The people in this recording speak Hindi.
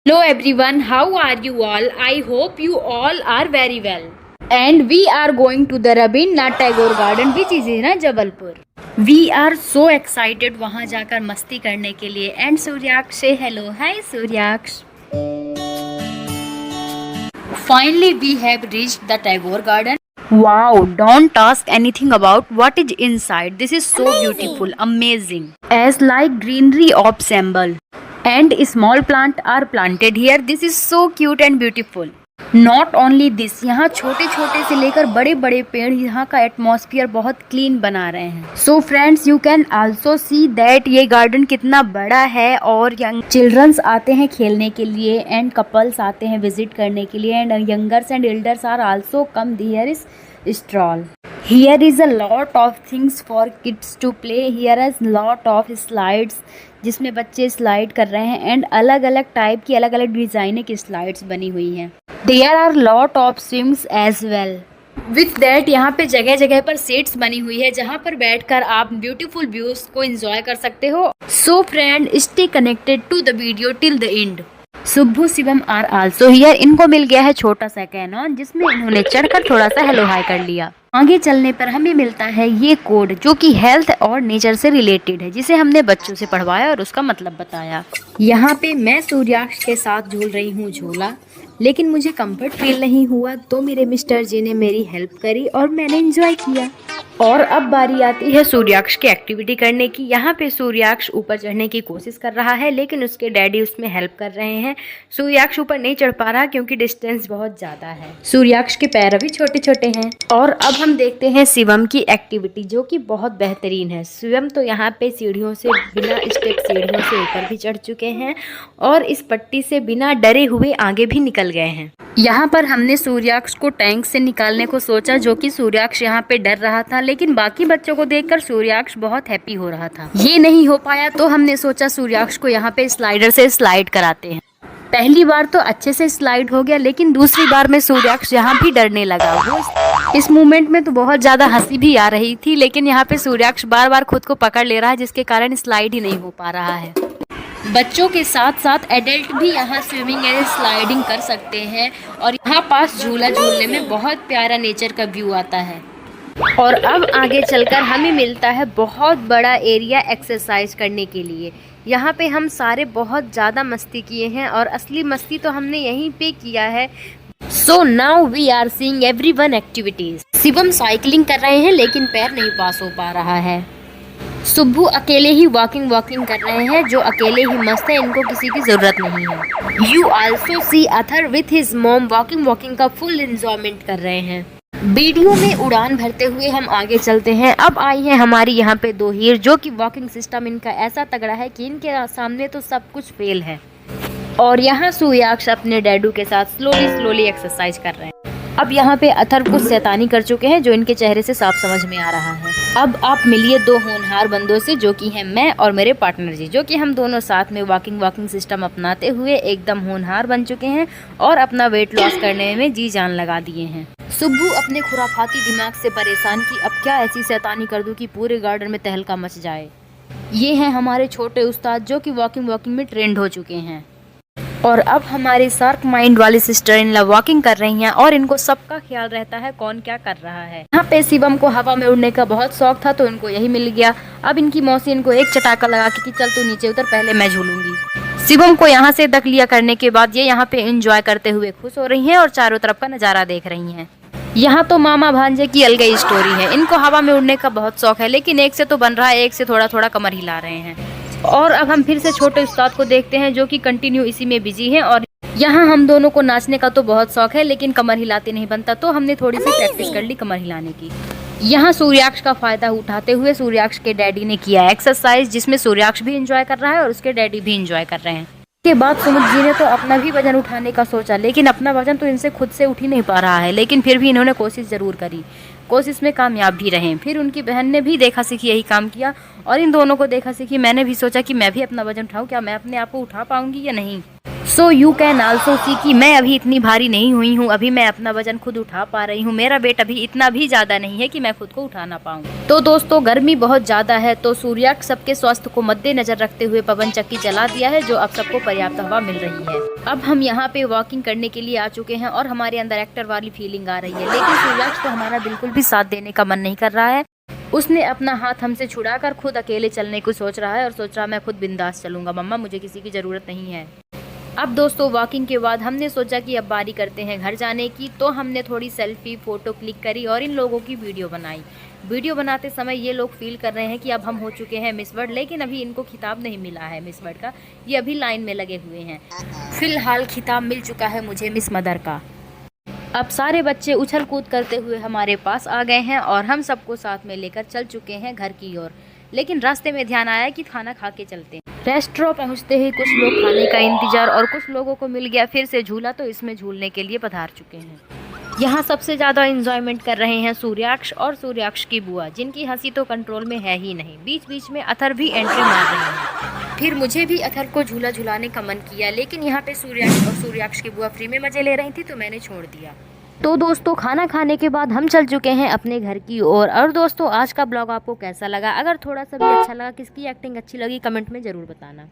Hello everyone, how are you all? I hope you all are very well. And we are going to the Rabindranath Tagore Garden which is in Jabalpur. We are so excited वहाँ जाकर मस्ती करने के लिए. And Suryaksh, say hello. Hi Suryaksh. Finally we have reached the Tagore Garden. Wow, don't ask anything about what is inside. This is so beautiful, amazing. As like greenery of symbol. And small plant are planted here. This is so cute and beautiful. Not only this, यहाँ छोटे छोटे से लेकर बड़े बड़े पेड़ यहाँ का एटमॉस्फेयर बहुत क्लीन बना रहे हैं. So friends, you can also see that ये गार्डन कितना बड़ा है और यंग चिल्ड्रंस आते हैं खेलने के लिए एंड कपल्स आते हैं विजिट करने के लिए and youngers and elders are also come here is stroll. Here is a lot of things for kids to play. Here is lot of slides जिसमें बच्चे स्लाइड कर रहे हैं एंड अलग अलग टाइप की अलग अलग डिज़ाइने की स्लाइड्स बनी हुई हैं. There are lot of swings as well. With that यहाँ पे जगह जगह पर सीट्स बनी हुई है जहाँ पर बैठकर आप ब्यूटीफुल व्यूज को एंजॉय कर सकते हो. So friend, stay connected to the video till the end. Subbu Shivam are also here. इनको मिल गया है छोटा सा कैनॉन जिसमें इन्होंने चढ़कर थोड़ा सा हेलो हाई कर लिया. आगे चलने पर हमें मिलता है ये कोड जो कि हेल्थ और नेचर से रिलेटेड है जिसे हमने बच्चों से पढ़वाया और उसका मतलब बताया. यहाँ पे मैं सूर्याक्ष के साथ झूल रही हूँ झूला, लेकिन मुझे कंफर्ट फील नहीं हुआ तो मेरे मिस्टर जी ने मेरी हेल्प करी और मैंने एंजॉय किया. और अब बारी आती है सूर्याक्ष की एक्टिविटी करने की. यहाँ पे सूर्याक्ष ऊपर चढ़ने की कोशिश कर रहा है लेकिन उसके डैडी उसमें हेल्प कर रहे हैं. सूर्याक्ष ऊपर नहीं चढ़ पा रहा क्योंकि डिस्टेंस बहुत ज़्यादा है. सूर्याक्ष के पैर अभी छोटे छोटे हैं. और अब हम देखते हैं शिवम की एक्टिविटी जो कि बहुत बेहतरीन है. शिवम तो यहाँ पे सीढ़ियों से बिना स्टेप सीढ़ियों से ऊपर भी चढ़ चुके हैं और इस पट्टी से बिना डरे हुए आगे भी निकल गए हैं. यहाँ पर हमने सूर्याक्ष को टैंक से निकालने को सोचा जो कि सूर्याक्ष यहाँ पे डर रहा था, लेकिन बाकी बच्चों को देखकर सूर्याक्ष बहुत हैप्पी हो रहा था. ये नहीं हो पाया तो हमने सोचा सूर्याक्ष को यहाँ पे स्लाइडर से स्लाइड कराते हैं. पहली बार तो अच्छे से स्लाइड हो गया लेकिन दूसरी बार में सूर्याक्ष यहाँ भी डरने लगा. वो इस मूवमेंट में तो बहुत ज़्यादा हंसी भी आ रही थी लेकिन यहाँ पे सूर्याक्ष बार बार खुद को पकड़ ले रहा है जिसके कारण स्लाइड ही नहीं हो पा रहा है. बच्चों के साथ साथ एडल्ट भी यहाँ स्विमिंग एंड स्लाइडिंग कर सकते हैं और यहाँ पास झूला झूलने में बहुत प्यारा नेचर का व्यू आता है. और अब आगे चलकर हमें मिलता है बहुत बड़ा एरिया एक्सरसाइज करने के लिए. यहाँ पे हम सारे बहुत ज़्यादा मस्ती किए हैं और असली मस्ती तो हमने यहीं पे किया है. So now we are seeing everyone activities. Shivam cycling कर रहे हैं लेकिन पैर नहीं पास हो पा रहा है. सुब्बू अकेले ही वॉकिंग कर रहे हैं जो अकेले ही मस्त है, इनको किसी की ज़रूरत नहीं है. You also see Athar with his mom walking का फुल एंजॉयमेंट कर रहे हैं. वीडियो में उड़ान भरते हुए हम आगे चलते हैं. अब आई हैं हमारी यहाँ पे दो हीर जो कि वॉकिंग सिस्टम इनका ऐसा तगड़ा है कि इनके सामने तो सब कुछ फेल है. और यहाँ सूर्याक्ष अपने डैडू के साथ स्लोली एक्सरसाइज कर रहे हैं. अब यहाँ पे अथर कुछ शैतानी कर चुके हैं जो इनके चेहरे से साफ समझ में आ रहा है. अब आप मिलिए दो होनहार बंदों से जो कि हैं मैं और मेरे पार्टनर जी, जो कि हम दोनों साथ में वॉकिंग सिस्टम अपनाते हुए एकदम होनहार बन चुके हैं और अपना वेट लॉस करने में जी जान लगा दिए हैं. सुब्बू अपने खुराफाती दिमाग से परेशान कि अब क्या ऐसी शैतानी कर दूं कि पूरे गार्डन में तहलका मच जाए. ये हैं हमारे छोटे उस्ताद जो कि वॉकिंग में ट्रेंड हो चुके हैं. और अब हमारी शार्क माइंड वाली सिस्टर इन लव वॉकिंग कर रही हैं और इनको सबका ख्याल रहता है कौन क्या कर रहा है. यहाँ पे शिवम को हवा में उड़ने का बहुत शौक था तो इनको यही मिल गया. अब इनकी मौसी इनको एक चटाका लगा के कि चल तू नीचे उतर, पहले मैं झूलूंगी. शिवम को यहाँ से दखलिया करने के बाद ये यहाँ पे एंजॉय करते हुए खुश हो रही हैं और चारों तरफ का नज़ारा देख रही हैं. यहाँ तो मामा भांजे की अलग ही स्टोरी है. इनको हवा में उड़ने का बहुत शौक है लेकिन एक से तो बन रहा है, एक से थोड़ा कमर हिला रहे हैं. और अब हम फिर से छोटे उस्ताद को देखते हैं जो कि कंटिन्यू इसी में बिजी हैं. और यहाँ हम दोनों को नाचने का तो बहुत शौक है लेकिन कमर हिलाते नहीं बनता तो हमने थोड़ी सी प्रैक्टिस कर ली कमर हिलाने की. यहाँ सूर्याक्ष का फायदा उठाते हुए सूर्याक्ष के डैडी ने किया एक्सरसाइज जिसमें सूर्याक्ष भी एंजॉय कर रहा है और उसके डैडी भी एंजॉय कर रहे हैं. के बाद सुमित जी ने तो अपना भी वजन उठाने का सोचा लेकिन अपना वजन तो इनसे खुद से उठ ही नहीं पा रहा है, लेकिन फिर भी इन्होंने कोशिश ज़रूर करी. कोशिश में कामयाब भी रहे. फिर उनकी बहन ने भी देखा सीखी यही काम किया और इन दोनों को देखा सीखी मैंने भी सोचा कि मैं भी अपना वजन उठाऊं, क्या मैं अपने आप को उठा पाऊंगी या नहीं. सो यू कैन आल्सो सी कि मैं अभी इतनी भारी नहीं हुई हूँ, अभी मैं अपना वजन खुद उठा पा रही हूँ। मेरा वेट अभी इतना भी ज़्यादा नहीं है कि मैं खुद को उठा ना पाऊँ। तो दोस्तों गर्मी बहुत ज़्यादा है, तो सूर्यास्त सबके स्वास्थ्य को मद्देनजर रखते हुए पवन चक्की चला दिया है, जो अब सबको पर्याप्त हवा मिल रही है। अब हम यहाँ पे वॉकिंग करने के लिए आ चुके हैं और हमारे अंदर एक्टर वाली फीलिंग आ रही है, लेकिन सूर्यास्त तो हमारा बिल्कुल भी साथ देने का मन नहीं कर रहा है। उसने अपना हाथ हमसे छुड़ाकर खुद अकेले चलने को सोच रहा है और सोच रहा है मैं खुद बिंदास चलूंगा, मम्मा मुझे किसी की ज़रूरत नहीं है। अब दोस्तों वॉकिंग के बाद हमने सोचा कि अब बारी करते हैं घर जाने की, तो हमने थोड़ी सेल्फी फ़ोटो क्लिक करी और इन लोगों की वीडियो बनाई। वीडियो बनाते समय ये लोग फील कर रहे हैं कि अब हम हो चुके हैं मिस वर्ल्ड, लेकिन अभी इनको खिताब नहीं मिला है मिस वर्ल्ड का, ये अभी लाइन में लगे हुए हैं। फिलहाल खिताब मिल चुका है मुझे मिस मदर का। अब सारे बच्चे उछल कूद करते हुए हमारे पास आ गए हैं और हम सबको साथ में लेकर चल चुके हैं घर की ओर। लेकिन रास्ते में ध्यान आया कि खाना खा के चलते हैं। रेस्टोरेंट पहुंचते ही कुछ लोग खाने का इंतजार और कुछ लोगों को मिल गया फिर से झूला, तो इसमें झूलने के लिए पधार चुके हैं। यहाँ सबसे ज़्यादा एंजॉयमेंट कर रहे हैं सूर्याक्ष और सूर्याक्ष की बुआ, जिनकी हंसी तो कंट्रोल में है ही नहीं। बीच बीच में अथर भी एंट्री मार रहे हैं। फिर मुझे भी अथर को झूला झुलाने का मन किया, लेकिन यहाँ पे सूर्याक्ष और सूर्याक्ष की बुआ फ्री में मजे ले रही थी, तो मैंने छोड़ दिया। तो दोस्तों खाना खाने के बाद हम चल चुके हैं अपने घर की ओर। और दोस्तों आज का ब्लॉग आपको कैसा लगा? अगर थोड़ा सा भी अच्छा लगा, किसकी एक्टिंग अच्छी लगी, कमेंट में ज़रूर बताना।